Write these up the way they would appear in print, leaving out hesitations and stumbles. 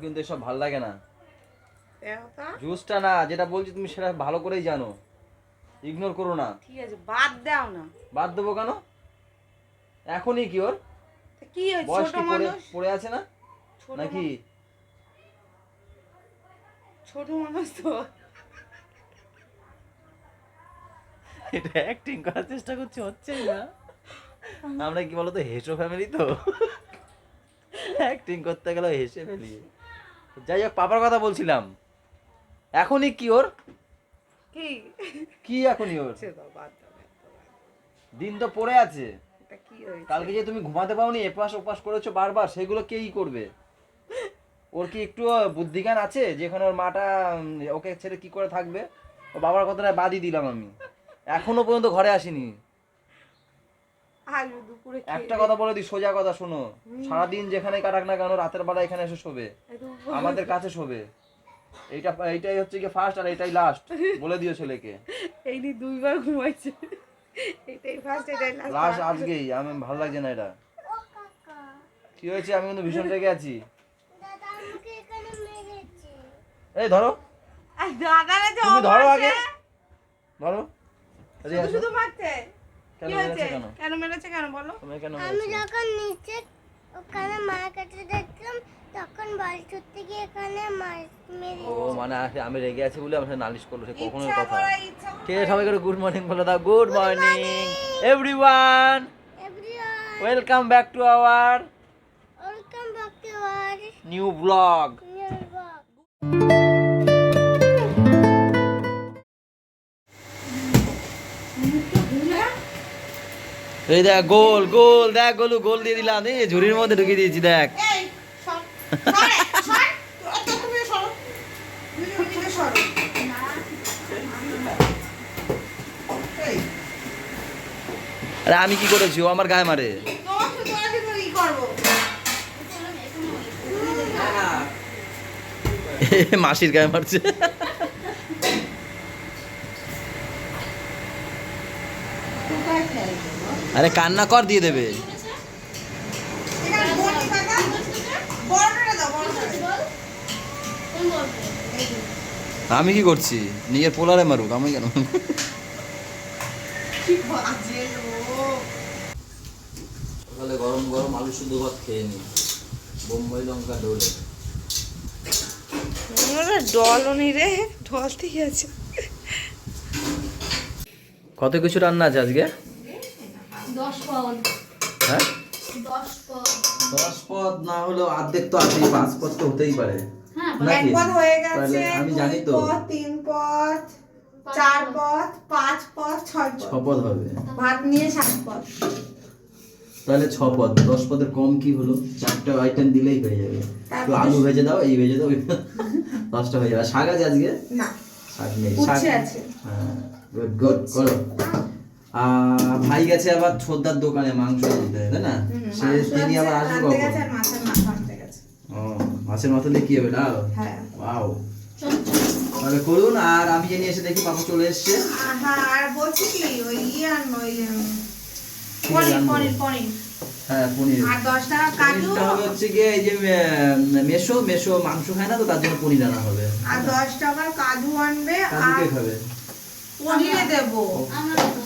কিন্তু এসব ভালো লাগে না। জুসটা না, যেটা বলছি তুমি সেটা ভালো করেই জানো, ইগনোর করো না। ঠিক আছে, বাদ দাও না। বাদ দেবো কেন? এখনই কি ওর কি হয়েছে? বয়স ছোট কি মানুষ, পড়ে আছে না নাকি? ছোট মানুষ তো। এটা অ্যাক্টিং করার চেষ্টা করছি, হচ্ছেই না। আমরা কি বলতো, হেসো ফ্যামিলি তো, অ্যাক্টিং করতে গেলে হেসে ফেলি। যাই হোক, পাপার কথা বলছিলাম। এখনই কি ওর কি কি এখনই ওর বাদ দাও। দিন তো পড়ে আছে। এটা কি হয়েছে? কালকে যে তুমি ঘুমাতে পাওনি, এপাশ ওপাশ করেছো বারবার, সেগুলো কেই করবে? ওর কি একটু বুদ্ধিজ্ঞান আছে যেখানে ওর মাটা ওকে ছেড়ে কি করে থাকবে? ও বাবার কথাটা বাদই দিলাম আমি, এখনো পর্যন্ত ঘরে আসেনি। আজ দুপুরে একটা কথা বলে দিই, সোজা কথা শোনো, সারাদিন যেখানে কাটাক না কেন, রাতের বেলা এখানে এসে শোবে, আমাদের কাছে শোবে। এইটাই হচ্ছে কি ফার্স্ট, আর এটাই লাস্ট, বলে দিও ছেলেকে। এই নি দুইবার ঘুমাইছে, এটাই ফার্স্ট, এটাই লাস্ট আজকেই। আমি ভালো লাগছে না এটা। কি হয়েছে? আমি কিন্তু ভীষণ রেগে আছি। এই ধরো, তুমি ধরো আগে, ধরো। শুধু মারছে। কেন মেরেছে? কেন মেরেছে? কেন বলো? তুমি কেন আমি মেরেছে? যখন নিচে ওখানে মার কাছে দেখলাম, তখন বাড়ি ছুটতে গিয়ে এখানে মার মেরে। ও মানে আমি রেগে আছি বলে আমার সাথে নালিশ করলো, সে কখনোই ইচ্ছা কথা। করে, ইচ্ছা করে। ঠিক আছে, সবাইকে গুড মর্নিং বলে দাও। Good morning everyone, everyone, welcome back to our welcome back to our new blog. New blog. এই দেখ গোল গোল, দেখ গোলু গোল দিয়ে দিলাম, এই ঝুড়ির মধ্যে ঢুকিয়ে দিয়েছি দেখ। এই সর, সর, সর, অত তুমি সরো, তুমি সরো। এই, আরে আমি কি করেছি? ও আমার গায়ে মারে। তোমার শুধু ই করবো। মাসির গায়ে মারছে। আরে কান্না কর, দিয়ে দেবে। এখানে বড়ি কাকা, বড়টা দাও, বড়টা দাও। আমি কি করছি? নিজের পোলারে মারুক, আমি কেন? কি বাজে লোক। সকালে গরম গরম আলু শুদ্ধ ভাত খেয়ে নি, বোম্বাই লঙ্কা ডোলে। ডলও নেই রে, ডল ঠিক আছে। কত কিছু রান্না আছে আজকে? 10 পদ, হ্যাঁ 10 পদ। 10 পদ না হলেও অর্ধেক তো আছে, 5 পদ তো হতেই পারে হ্যাঁ, এক নাকি? পদ হয়ে গেছে, তাহলে আমি জানি তো 2 পদ, 3 পদ, 4 পদ, 5 পদ, 6 6 পদ। পদ হবে। ভাত নিয়ে 7 পদ। তাহলে 6 পদ, 10 পদের কম কি হলো? 4টা আইটেম দিলেই হয়ে যাবে। তো আলু ভেজে দাও, এই ভেজে দাও, 10টা হয়ে যাবে। শাক আছে আজকে? না, শাক নেই, শাক উচ্ছে আছে। হ্যাঁ, গুড গুড করো। ভাই গেছে আবার ছোদ্দার দোকানে মাংস আনতে, তাই না? সে তিনি আবার আসবে আনতে কখন? গেছে আর মাছের মাথা আনতে গেছে। ও, মাছের মাথা দিয়ে কি হবে? ডাল? হ্যাঁ। ওয়াও, তাহলে করুন। আর আমি জানি এসে দেখি পাপা চলে এসছে। হ্যাঁ, আর বলছি কি ওই আনো, ওই কি পনির, রান্না? পনির, পনির। হ্যাঁ পনির। আর 10 টাকা কাজু, পনিরটা হবে হচ্ছে গিয়ে এই যে মেশো মেশো মাংস খায় না তো, তার জন্য পনির আনা হবে। আর 10 টাকার কাজু আনবে, কাজু আর কে খাবে? পনিরে দেবো। আমরা দেবো।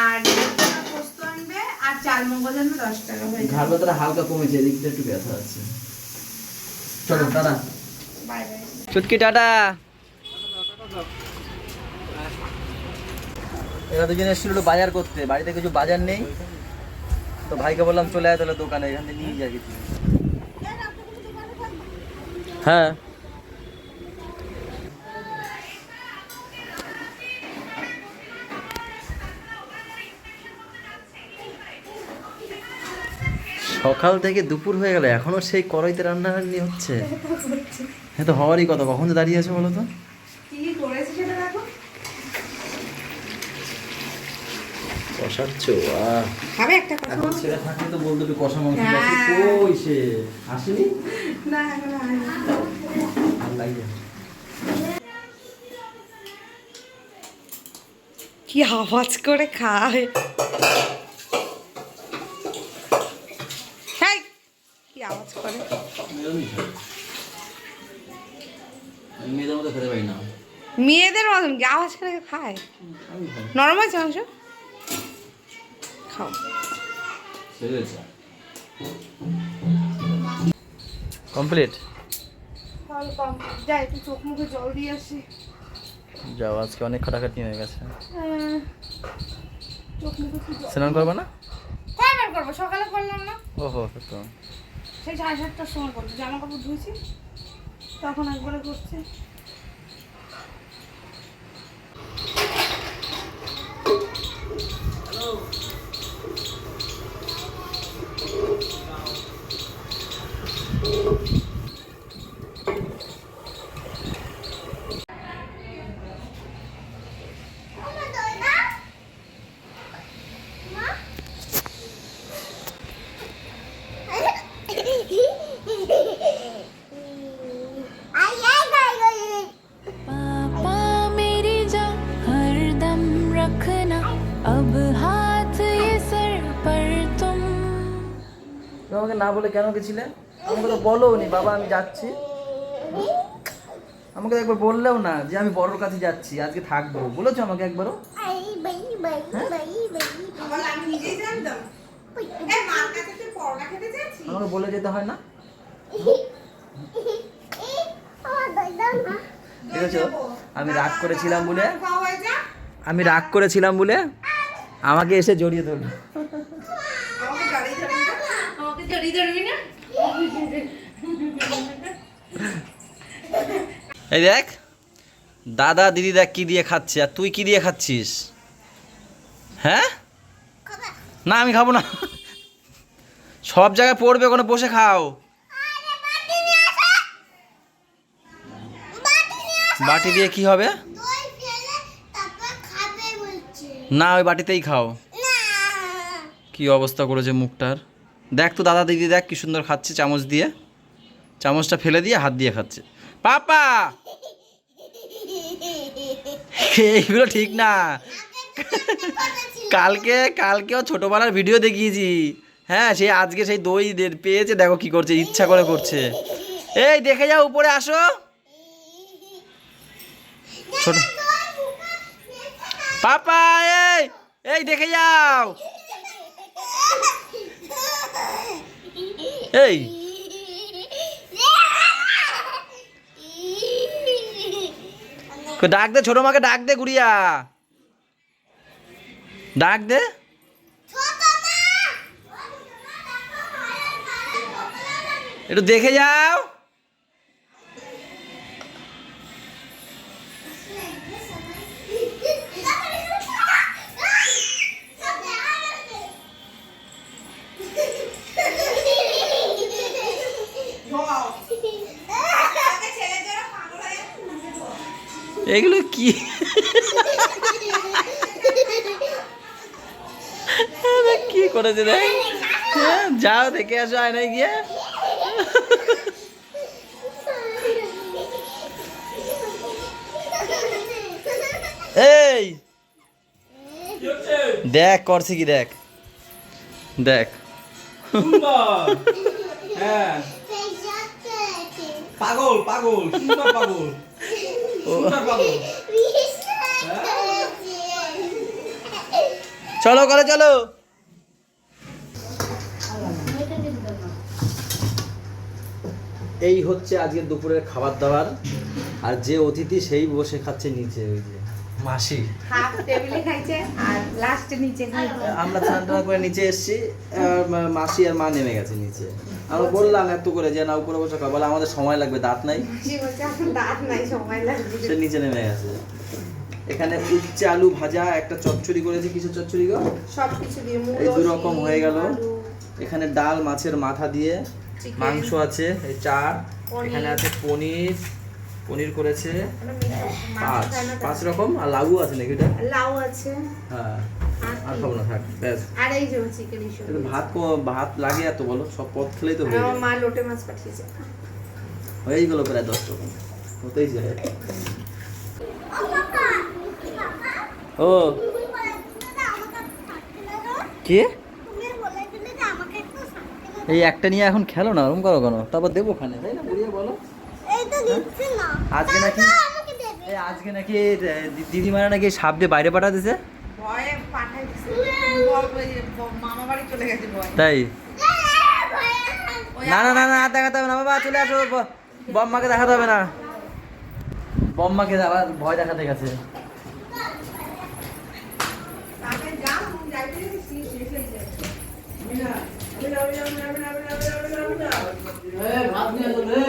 আর 10 টাকা পোস্ত আনবে, আর চাল মগজ আনবে 10 টাকা হয়ে ঘাড় যাবে। ব্যথাটা হালকা কমেছে, এদিকটা একটু ব্যথা আছে। চলো টাটা। Bye bye. চুটকি টাটা। এরা দুজন এসেছিল একটু বাজার করতে, বাড়িতে কিছু বাজার নেই তো ভাইকে বললাম চলে আয় তাহলে দোকানে, এখান থেকে নিয়ে যা কিছু। হ্যাঁ সকাল থেকে দুপুর হয়ে গেল, এখনো সেই কড়াইতে রান্নাবান্নি হচ্ছে। হ্যাঁ তো হওয়ারই কথা, কখন তো দাঁড়িয়ে আছে বলো তো? কি করেছে সেটা দেখো। কষাচ্ছ? খাবে একটা কথা এখন বলো। ছেলে থাকলে তো বলতো একটু কষা মাংস হ্যাঁ। খাচ্ছি। কই সে আসেনি? না, এখন আর না। ভালো লাগে। কি আওয়াজ করে খায়। হ্যাঁ, কি আওয়াজ করে। মেয়েদের মতন কি আওয়াজ করে খায়? নরম আছে মাংস? খাও। কমপ্লিট। যাই একটু চোখ মুখে জল দিয়ে আসি। যাও, আজকে অনেক খাটাখাটি হয়ে গেছে। চোখ মুখে কি জল। স্নান করবে না? হ্যাঁ বের করবো, সকালে করলাম না, ওহো, তো সেই 7:30টার সময় করবো। জামা কাপড় ধুয়েছি তখন একবারে করছে। पापा मेरी जान हरदम रखना अब हाथ ये सर पर तुम। তুমি আমাকে না বলে কেন গেছিলে? আমাকে তো বলো নি বাবা আমি যাচ্ছি। আমাকে তো একবার বললেও না যে আমি বড়োর কাছে যাচ্ছি, আজকে থাকবো। বলেছো আমাকে একবারও? আমি নিজেই জানতাম। এই মার কাছে তুই পরোটা খেতে যাচ্ছিস? আমাকে বলে যেতে হয় না? দেখেছো, আমি রাগ করেছিলাম বলে, আমি রাগ করেছিলাম বলে আমাকে এসে জড়িয়ে ধরলো। আমাকে জড়িয়ে ধরবি না? এই দেখ দাদা দিদি দেখ কি দিয়ে খাচ্ছে, আর তুই কি দিয়ে খাচ্ছিস? হ্যাঁ না আমি খাবো না, সব জায়গায় পড়বে, ওখানে বসে খাও। বাটি দিয়ে কি হবে? না ওই বাটিতেই খাও। কি অবস্থা করেছে মুখটার, দেখ তো দাদা দিদি দেখ কি সুন্দর খাচ্ছে চামচ দিয়ে, চামচটা ফেলে দিয়ে হাত দিয়ে খাচ্ছে। পাপা এইগুলো ঠিক না। কালকেও ছোটবেলার ভিডিও দেখিয়েছি। হ্যাঁ সেই আজকে সেই দই পেয়েছে, দেখো কি করছে, ইচ্ছা করে করছে। এই দেখে যাও, উপরে আসো। ছোট পাপা এই এই দেখে যাও। এই ডাক দে, ছোট মাকে ডাক দে, গুড়িয়া ডাক দে। একটু দেখে যাও। এগুলো কি? কি করেছে দেখ, যাও দেখে আসো আয়নায় গিয়ে। এই দেখ করছে কি, দেখ দেখ। হ্যাঁ পাগল পাগল সুন্দর পাগল সুন্দর পাগল। চলো করে চলো। এই হচ্ছে আজকের দুপুরের খাবার দাবার, আর যে অতিথি সেই বসে খাচ্ছে নিচে, ওই যে মাসি। হাফ টেবিলে খাইছে আর লাস্টে নিচে খাইছে। আমরা স্নান টান করে নিচে এসেছি, মাসি আর মা নেমে গেছে নিচে। আমরা বললাম এত করে যে না উপরে বসে খাবো, বলে আমাদের সময় লাগবে, দাঁত নাই। সে বলছে এখন দাঁত নাই, সময় লাগবে। সে নিচে নেমে গেছে। এখানে উচ্ছে আলু ভাজা, একটা চচ্চড়ি করেছে, কিসের চচ্চড়ি গো? সবকিছু দিয়ে এই দু রকম হয়ে গেল। এখানে ডাল, মাছের মাথা দিয়ে, মাংস আছে, এই চার, এখানে আছে পনির, পনির করেছে পাঁচ রকম, আর লাউ আছে নাকি এটা? লাউ আছে। হ্যাঁ আর খাবো না, থাক ব্যাস। আর এই যে চিকেন ইস্যু। ভাত লাগে এত বলো, সব পদ খেলেই তো হয়ে আমার যায়। মা লোটে মাছ পাঠিয়েছে। হয়েই গেল প্রায় 10 রকম, হতেই যায়। ও কে এই একটা নিয়ে এখন খেলো না, ওরকম করো কেন? তারপর দেবো খানে, তাই না বুড়িয়ে বলো? আজকে নাকি এই আজকে নাকি দিদিমারা নাকি সাপ দিয়ে বাইরে পাঠা দিছে ভয়ে পাঠাই দিছে মামা বাড়ি চলে গেছে ভয় তাই না না না না আর দেখাতে হবে না বাবা চলে আসো বম্মাকে দেখাতে হবে না বম্মাকে আবার ভয় দেখাতে গেছে তাকে যাও যাইতে দিছি শেষ হয়ে যায় ভাত নিয়ে আসো রে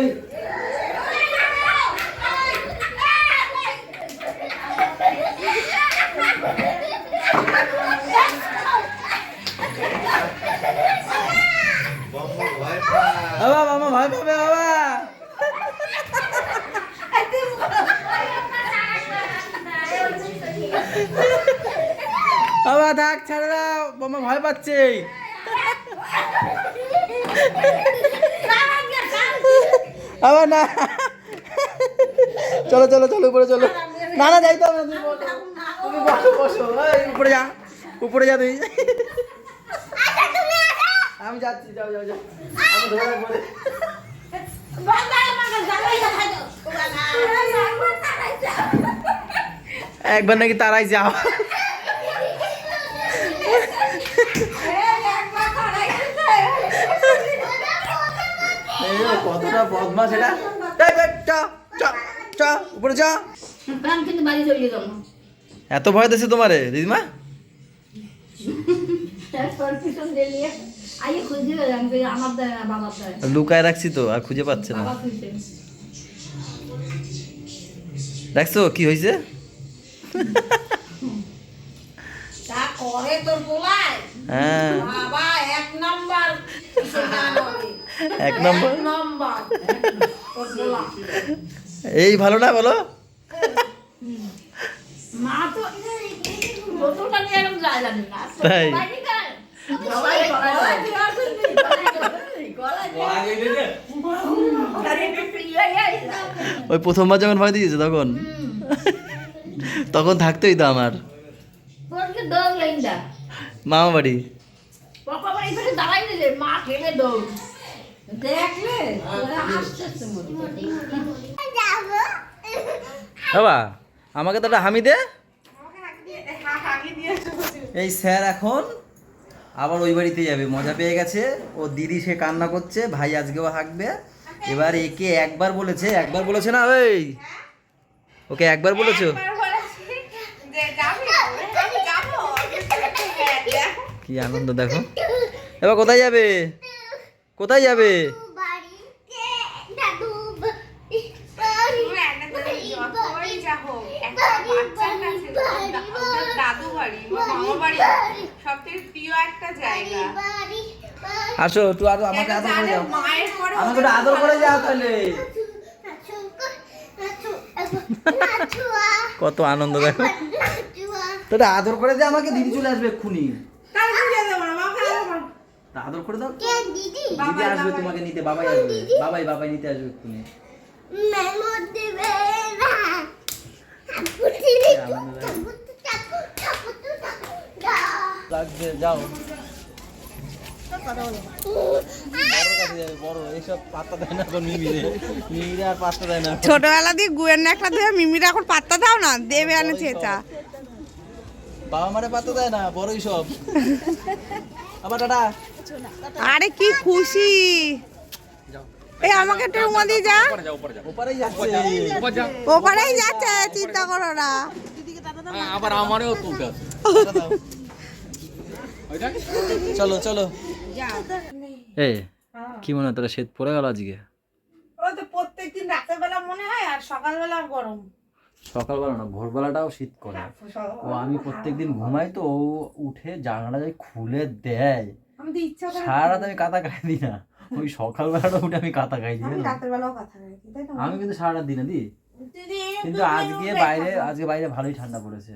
বাবা মামা ভয় পাবে বাবা বাবা থাক ছাড়ে দাও মামা ভয় পাচ্ছে আবার না চলো চলো চলো উপরে চলো না না যাইতে হবে না তুমি বসো বসো উপরে যা উপরে যা তুই আমি যাচ্ছি যাও যাও যাও আমি ধরে রাখবো রে। একবার নাকি তারাই যাও কতটা বদমাস এটা উপরে যা এত ভয় দিচ্ছে তোমারে দিদিমা লুকায় রাখছি তো আর খুঁজে পাচ্ছে না দেখছো কি হয়েছে হ্যাঁ এক নম্বর এই ভালো না বলো তাই ওই প্রথমবার যখন ভয় দিয়েছে তখন তখন থাকতেই তো আমার মামা বাড়ি বাবা আমাকে তো একটা হামি দে এই স্যার এখন আবার ওই বাড়িতে যাবে মজা পেয়ে গেছে ও দিদি সে কান্না করছে ভাই আজকেও হাঁকবে এবার একে একবার বলেছে না ওই ওকে একবার বলেছো কি আনন্দ দেখো এবার কোথায় যাবে দাদু বাড়ি মামা বাড়ি সবথেকে প্রিয় একটা জায়গা আসো একটু আমাকে আদর করে যাও মায়ের পরে আমাকে একটু আদর করে যাও তাহলে কত আনন্দ দেখো তো আদর করে দে আমাকে দিদি চলে আসবে এক্ষুনি আদর করে দাও দিদি আসবে তোমাকে নিতে বাবাই আসবে বাবাই নিতে আসবে এক্ষুনি লাগবে যাও ছোটবেলা দিয়ে গুয়ের একটা ধরে মিমিরা এখন পাত্তা দাও না দেবে আনে চেঁচা বাবা মারে পাত্তা দেয় না বড়ই সব আবার টাটা আরে কি খুশি এই আমাকে একটু রুমা দিয়ে যা ওপারেই যাচ্ছে ওপারেই যাচ্ছে চিন্তা করো না আবার আমারও তুলতে আছে চলো চলো এ কি মনে হয় তোরা শীত পড়ে গেল আজকে ও তো প্রত্যেকদিন রাতের বেলা মনে হয় আর সকালবেলা গরম সকালবেলা না ভোরবেলাটাও শীত করে ও আমি প্রত্যেকদিন ঘুমাই তো ও উঠে জানালা যাই খুলে দেয় আমি তো ইচ্ছা করে সারা রাত আমি কাঁথা খাই দিই না ওই সকালবেলাটা উঠে আমি কাঁথা খাই দিই আমি রাতের বেলাও কথা বলি তাই না আমি কিন্তু সারা রাত দিই না দি কিন্তু আজকে বাইরে ভালোই ঠান্ডা পড়েছে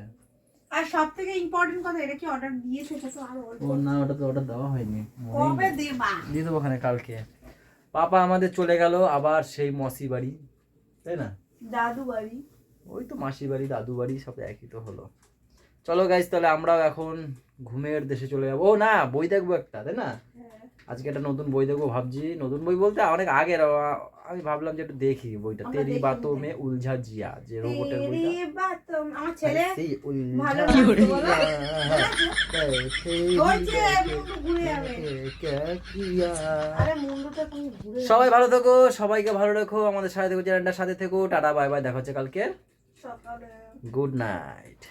আর সবথেকে ইম্পর্টেন্ট কথা এটা কি অর্ডার দিয়েছো সেটা তো আরো ও না ওটা তো অর্ডার দেওয়া হয়নি কবে দেবা দিয়ে দেবো ওখানে কালকে পাপা আমাদের চলে গেল আবার সেই মসি বাড়ি তাই না দাদু বাড়ি ওই তো মাসি বাড়ি দাদু বাড়ি সব একই তো হলো চলো গাইস তাহলে আমরাও এখন ঘুমের দেশে চলে যাবো ও না বই দেখবো একটা তাই না আজকে একটা নতুন বই দেখবো ভাবছি, নতুন বই বলতে অনেক আগের, আমি ভাবলাম যে একটু দেখি বইটা, আমরা তেরি দেখি বাতো ওটাই। মে উলঝা জিয়া, যে রোবটের বইটা। তেরি বাতম, আমার ছেলে সেই উলঝা ভালো নাচতো বলো? জিয়া, হয়েছে, মুন্ডু ঘুরে যাবে। ক্যা কিয়া। আরে মুন্ডুটা তুমি ঘুরে সবাই ভালো থেকো, সবাইকে ভালো রেখো, আমাদের সাথে থেকো, চ্যানেলটার সাথে থেকো। টাটা বাই বাই, দেখা হচ্ছে কালকে। সকালে গুড নাইট।